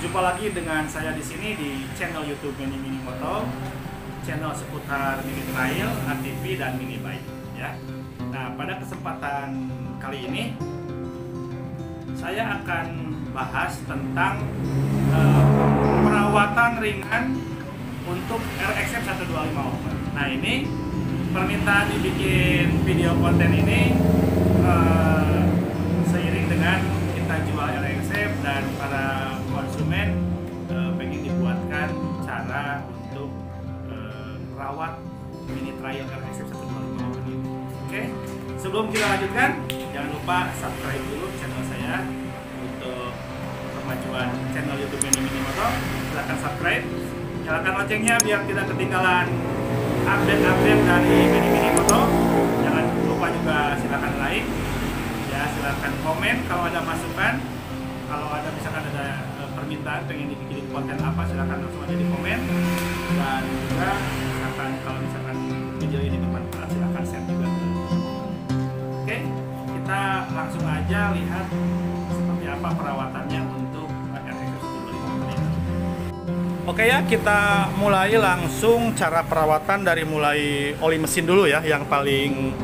Jumpa lagi dengan saya di sini di channel YouTube Mini Mini Moto, channel seputar mini trail, ATV dan mini bike ya. Nah, pada kesempatan kali ini saya akan bahas tentang perawatan ringan untuk RXF 125 Open. Nah, ini permintaan dibikin video konten ini seiring dengan kita jual RXF dan para konsumen pengen dibuatkan cara untuk merawat mini trail RXF 125 Open ini. Oke, sebelum kita lanjutkan, jangan lupa subscribe dulu channel saya untuk kemajuan channel YouTube Mini Mini Moto. Silahkan subscribe, nyalakan loncengnya biar tidak ketinggalan update-update dari Mini Mini Moto. Jangan lupa juga silakan like, ya silakan komen kalau ada masukan. Kalau ada misalkan ada permintaan pengen dibikin konten apa, silakan langsung aja di komen. Dan juga misalkan kalau misalkan video ini bermanfaat, silakan share juga. Oke, kita langsung aja lihat seperti apa perawatannya untuk RXF 125 ini. Oke ya, kita mulai langsung cara perawatan dari mulai oli mesin dulu ya. Yang paling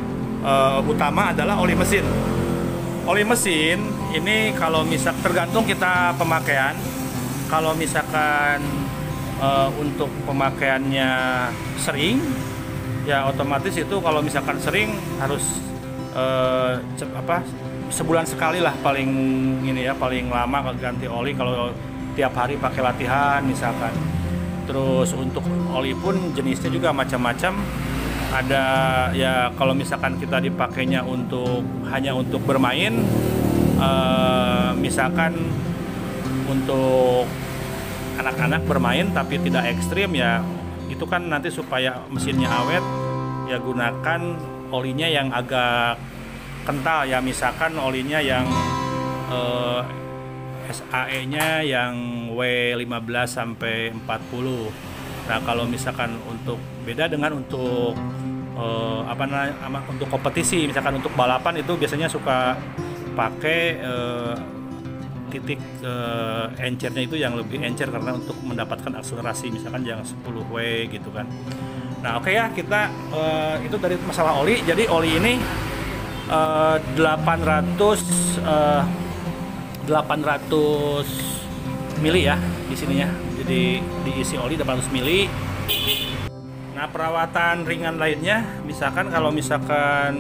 utama adalah oli mesin. Oli mesin ini kalau tergantung kita pemakaian. Kalau misalkan untuk pemakaiannya sering, ya otomatis itu kalau misalkan sering harus sebulan sekali lah paling ini ya, paling lama ganti oli kalau tiap hari pakai latihan misalkan. Terus untuk oli pun jenisnya juga macam-macam. Ada ya kalau misalkan kita dipakainya hanya untuk bermain, misalkan untuk anak-anak bermain tapi tidak ekstrim ya, itu kan nanti supaya mesinnya awet ya gunakan olinya yang agak kental ya, misalkan olinya yang SAE-nya yang W15 sampai 40. Nah, kalau misalkan untuk beda dengan untuk untuk kompetisi, misalkan untuk balapan itu biasanya suka pakai titik encernya itu yang lebih encer karena untuk mendapatkan akselerasi, misalkan yang 10W gitu kan. Nah, oke ya, kita itu dari masalah oli. Jadi oli ini 800 mili ya di sininya. Jadi diisi oli 800 mili. Nah, perawatan ringan lainnya misalkan kalau misalkan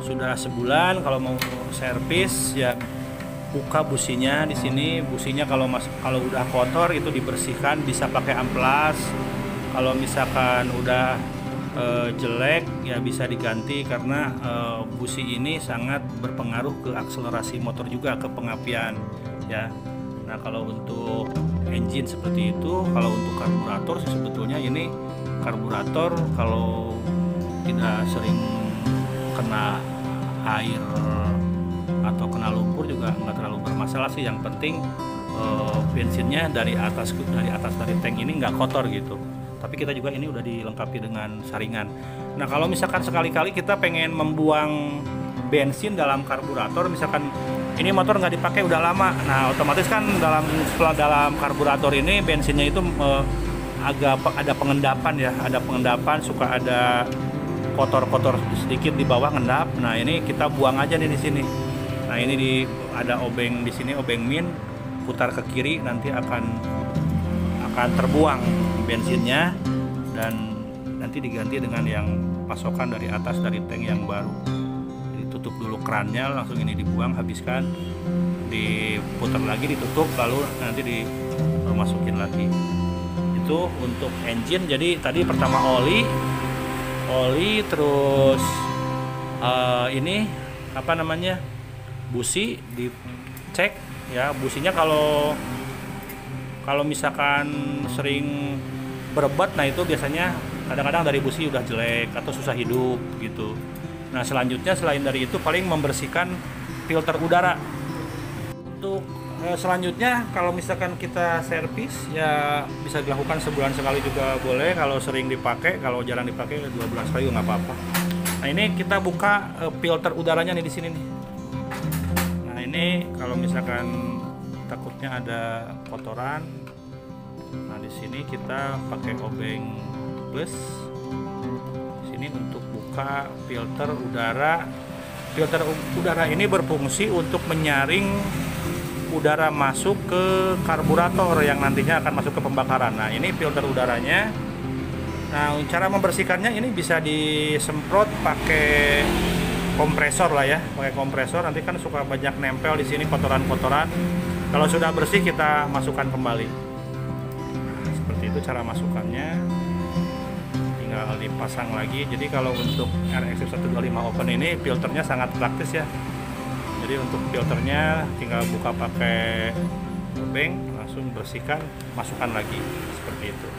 sudah sebulan kalau mau servis ya buka businya di sini. Businya kalau udah kotor itu dibersihkan, bisa pakai amplas. Kalau misalkan udah jelek ya bisa diganti karena busi ini sangat berpengaruh ke akselerasi motor juga, ke pengapian ya. Nah, kalau untuk engine seperti itu. Kalau untuk karburator sih sebetulnya ini karburator kalau tidak sering kena air atau kena lumpur juga nggak terlalu bermasalah sih. Yang penting bensinnya dari atas dari tank ini nggak kotor gitu. Tapi kita juga ini udah dilengkapi dengan saringan. Nah, kalau misalkan sekali-kali kita pengen membuang bensin dalam karburator, misalkan ini motor nggak dipakai udah lama, nah otomatis kan setelah dalam karburator ini bensinnya itu agak ada pengendapan ya, suka ada kotor-kotor sedikit di bawah ngendap. Nah, ini kita buang aja nih di sini. Nah, ini ada obeng di sini, obeng min, putar ke kiri nanti akan terbuang bensinnya dan nanti diganti dengan yang pasokan dari atas dari tank yang baru. Jadi tutup dulu krannya, langsung ini dibuang, habiskan, diputar lagi, ditutup, lalu nanti dimasukin lagi. Itu untuk engine. Jadi tadi pertama oli terus ini busi dicek ya. Businya kalau misalkan sering berebat, nah itu biasanya kadang-kadang dari busi udah jelek atau susah hidup gitu. Nah, selanjutnya selain dari itu paling membersihkan filter udara. Untuk selanjutnya kalau misalkan kita servis ya bisa dilakukan sebulan sekali juga boleh. Kalau sering dipakai, kalau jarang dipakai 2 bulan sekali juga nggak apa-apa. Nah, ini kita buka filter udaranya nih di sini nih. Nah, ini kalau misalkan takut takutnya ada kotoran. Nah, di sini kita pakai obeng plus sini untuk buka filter udara. Filter udara ini berfungsi untuk menyaring udara masuk ke karburator yang nantinya akan masuk ke pembakaran. Nah, ini filter udaranya. Nah, cara membersihkannya ini bisa disemprot pakai kompresor lah ya, pakai kompresor. Nanti kan suka banyak nempel di sini kotoran-kotoran. Kalau sudah bersih kita masukkan kembali. Nah, seperti itu cara masukkannya. Tinggal dipasang lagi. Jadi kalau untuk RX 125 Open ini filternya sangat praktis ya. Jadi untuk filternya tinggal buka pakai obeng, langsung bersihkan, masukkan lagi seperti itu.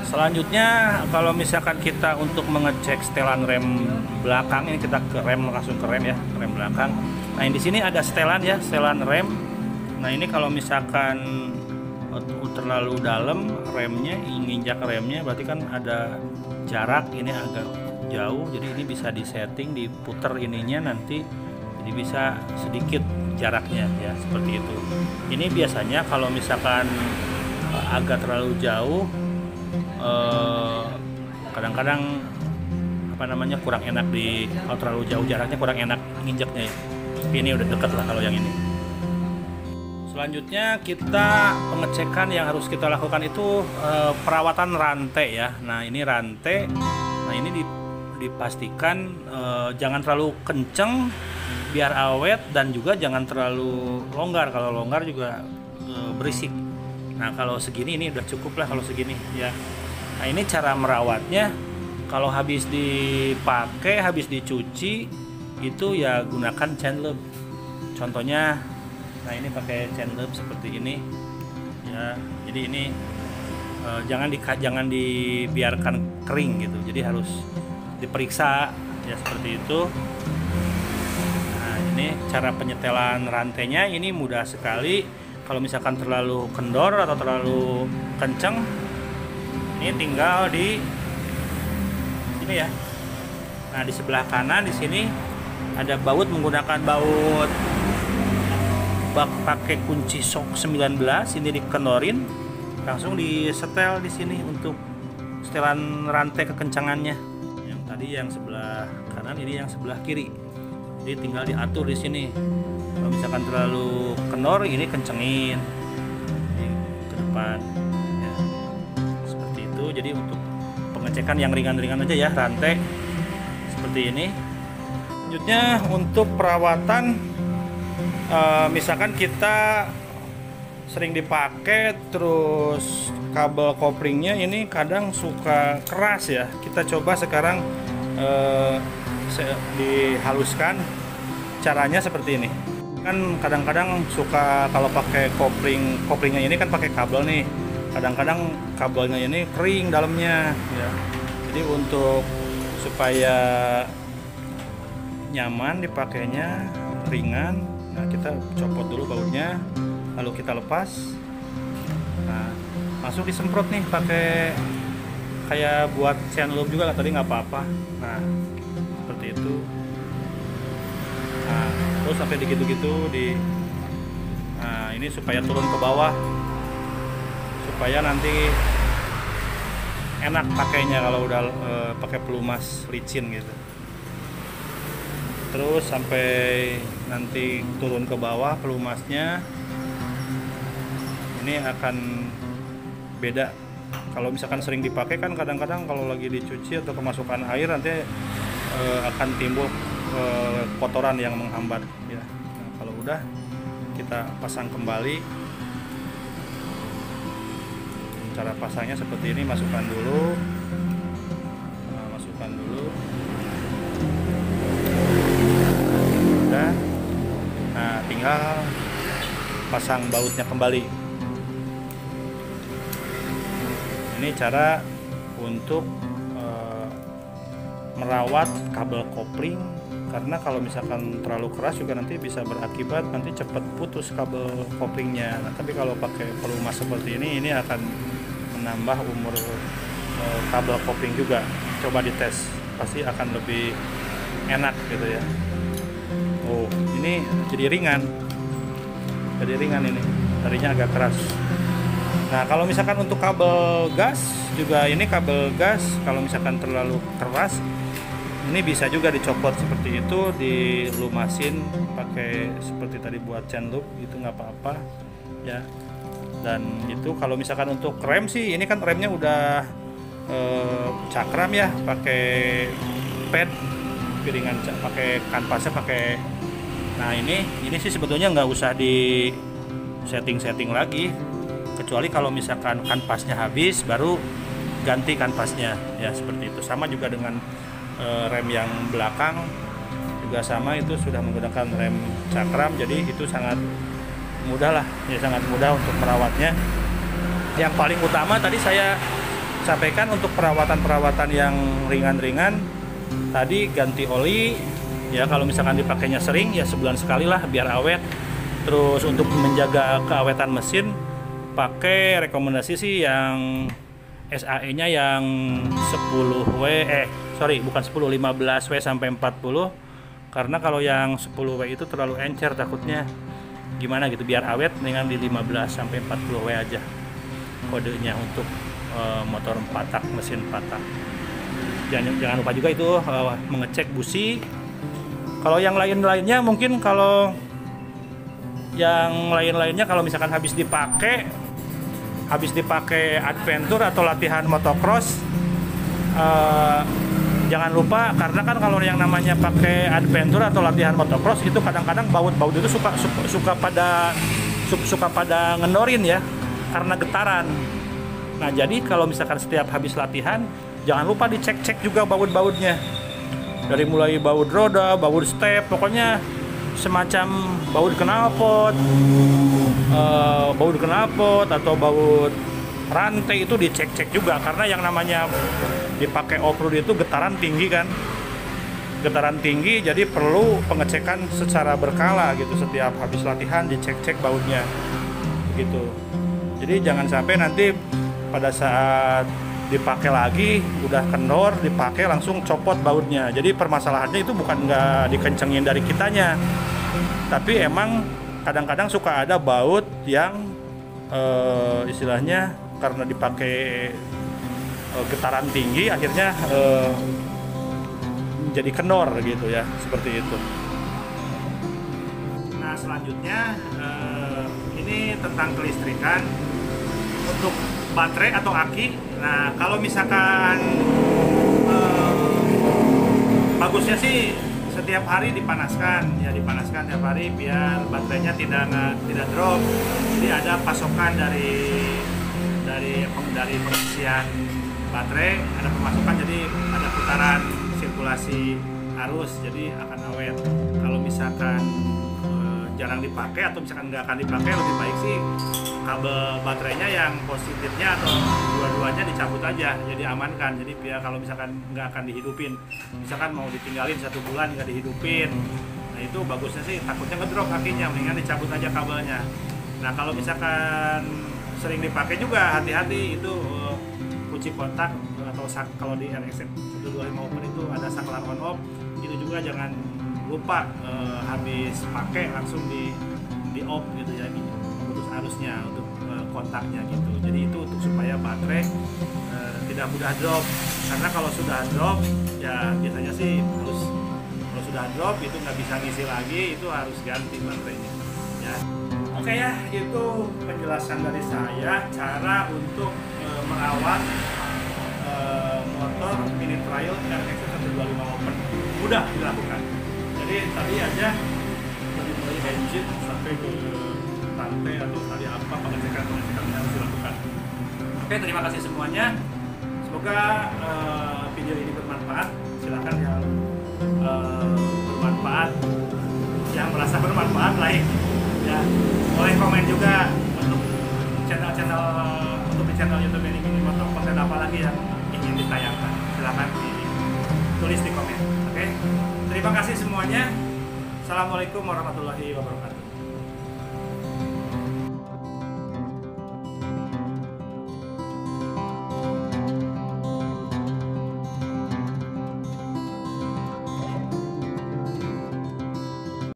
Selanjutnya kalau misalkan kita untuk mengecek setelan rem belakang, ini kita ke rem, langsung ke rem ya, rem belakang. Nah, di sini ada setelan ya, setelan rem. Nah, ini kalau misalkan terlalu dalam remnya, injak remnya, berarti kan ada jarak, ini agak jauh, jadi ini bisa disetting, diputer ininya nanti, jadi bisa sedikit jaraknya ya, seperti itu. Ini biasanya kalau misalkan agak terlalu jauh, kadang-kadang apa namanya kurang enak kalau terlalu jauh jaraknya kurang enak nginjeknya ya. Ini udah deket lah kalau yang ini. Selanjutnya kita pengecekan yang harus kita lakukan itu perawatan rantai ya. Nah, ini rantai. Nah, ini dipastikan jangan terlalu kenceng biar awet, dan juga jangan terlalu longgar. Kalau longgar juga berisik. Nah, kalau segini ini udah cukup lah kalau segini ya. Nah, ini cara merawatnya. Kalau habis dipakai, habis dicuci itu ya gunakan chain lube. Contohnya, nah ini pakai chain lube seperti ini ya. Jadi ini jangan dibiarkan kering gitu. Jadi harus diperiksa ya, seperti itu. Nah, ini cara penyetelan rantainya ini mudah sekali. Kalau misalkan terlalu kendor atau terlalu kenceng, ini tinggal di sini ya. Nah, di sebelah kanan di sini ada baut, menggunakan baut bak pakai kunci sok 19. Ini dikendorin, langsung disetel di sini untuk setelan rantai kekencangannya. Tadi yang sebelah kanan, ini yang sebelah kiri. Jadi tinggal diatur di sini. Kalau misalkan terlalu kendor, ini kencengin ini ke depan ya. Seperti itu. Jadi untuk pengecekan yang ringan-ringan aja ya, rantai seperti ini. Selanjutnya untuk perawatan, misalkan kita sering dipakai, terus kabel koplingnya ini kadang suka keras ya. Kita coba sekarang dihaluskan. Caranya seperti ini. Kan kadang-kadang suka kalau pakai koplingnya ini kan pakai kabel nih. Kadang-kadang kabelnya ini kering dalamnya ya. Jadi untuk supaya nyaman dipakainya, ringan, nah kita copot dulu bautnya, lalu kita lepas. Nah, langsung disemprot nih pakai kayak buat chain lube juga, tadi nggak apa-apa. Nah, seperti itu. Nah, terus sampai gitu-gitu nah ini supaya turun ke bawah, supaya nanti enak pakainya kalau udah pakai pelumas licin gitu. Terus sampai nanti turun ke bawah pelumasnya, ini akan beda. Kalau misalkan sering dipakai kan kadang-kadang kalau lagi dicuci atau kemasukan air nanti akan timbul kotoran yang menghambat ya. Nah, kalau udah kita pasang kembali. Cara pasangnya seperti ini, masukkan dulu. Nah, masukkan dulu. Udah. Nah, tinggal pasang bautnya kembali. Ini cara untuk merawat kabel kopling, karena kalau misalkan terlalu keras juga nanti bisa berakibat nanti cepat putus kabel koplingnya. Nah, tapi kalau pakai pelumas seperti ini akan menambah umur kabel kopling juga. Coba dites, pasti akan lebih enak gitu ya. Oh, ini jadi ringan. jadi ringan ini, tadinya agak keras. Nah kalau misalkan untuk kabel gas juga, ini kabel gas kalau misalkan terlalu keras ini bisa juga dicopot seperti itu, dilumasin pakai seperti tadi buat chain loop, itu nggak apa-apa ya. Dan itu kalau misalkan untuk rem sih, ini kan remnya udah cakram ya, pakai pad piringan, pakai kanvasnya pakai. Nah ini sih sebetulnya nggak usah di setting lagi, kecuali kalau misalkan kanvasnya habis baru ganti kanvasnya ya, seperti itu. Sama juga dengan rem yang belakang juga sama, itu sudah menggunakan rem cakram, jadi itu sangat mudah lah ya, sangat mudah untuk merawatnya. Yang paling utama tadi saya sampaikan untuk perawatan yang ringan-ringan tadi, ganti oli ya, kalau misalkan dipakainya sering ya sebulan sekali lah biar awet. Terus untuk menjaga keawetan mesin, pakai rekomendasi sih yang SAE nya yang 10W, bukan 10, 15W sampai 40, karena kalau yang 10W itu terlalu encer, takutnya gimana gitu, biar awet dengan di 15 sampai 40W aja kodenya untuk motor 4 tak, mesin 4 tak. Jangan lupa juga itu mengecek busi. Kalau yang lainnya mungkin, kalau yang lainnya kalau misalkan habis dipakai adventure atau latihan motocross, jangan lupa, karena kan kalau yang namanya pakai adventure atau latihan motocross itu kadang-kadang baut itu suka pada ngendorin ya, karena getaran. Nah jadi kalau misalkan setiap habis latihan jangan lupa dicek juga baut-bautnya, dari mulai baut roda, baut step, pokoknya semacam baut knalpot atau baut rantai itu dicek juga, karena yang namanya dipakai off-road itu getaran tinggi kan, jadi perlu pengecekan secara berkala gitu, setiap habis latihan dicek bautnya gitu. Jadi jangan sampai nanti pada saat dipakai lagi udah kendor, dipakai langsung copot bautnya. Jadi permasalahannya itu bukan nggak dikencengin dari kitanya, tapi emang kadang-kadang suka ada baut yang istilahnya karena dipakai getaran tinggi akhirnya jadi kendor gitu ya, seperti itu. Nah selanjutnya ini tentang kelistrikan untuk baterai atau aki. Nah kalau misalkan bagusnya sih setiap hari dipanaskan tiap hari biar baterainya tidak drop. Jadi ada pasokan dari pengisian baterai, ada pemasukan, jadi ada putaran sirkulasi arus, jadi akan awet. Kalau misalkan jarang dipakai atau misalkan nggak akan dipakai, lebih baik sih kabel baterainya yang positifnya atau dua-duanya dicabut aja, jadi amankan. Jadi biar kalau misalkan nggak akan dihidupin, misalkan mau ditinggalin 1 bulan nggak dihidupin, nah itu bagusnya sih takutnya ngedrop akinya, mendingan dicabut aja kabelnya. Nah kalau misalkan sering dipakai juga hati-hati, itu kunci kontak atau kalau di RX 125 Open itu ada saklar on off, itu juga jangan lupa habis pakai langsung di off gitu ya, putus arusnya untuk kontaknya gitu. Jadi itu untuk supaya baterai tidak mudah drop, karena kalau sudah drop ya biasanya sih kalau sudah drop itu nggak bisa ngisi lagi, itu harus ganti baterainya ya. Oke ya, itu penjelasan dari saya cara untuk merawat motor mini trail RX 125 Open. Mudah dilakukan. Jadi tadi aja dari mulai engine sampai ke rantai atau tadi apa pengecekan yang harus dilakukan. Oke, terima kasih semuanya. Semoga video ini bermanfaat. Silakan yang bermanfaat, yang merasa bermanfaat like ya, boleh komen juga untuk di channel YouTube ini motor, konten apa lagi yang ingin ditayangkan, silahkan ditulis di komen. Oke, terima kasih semuanya. Assalamualaikum warahmatullahi wabarakatuh.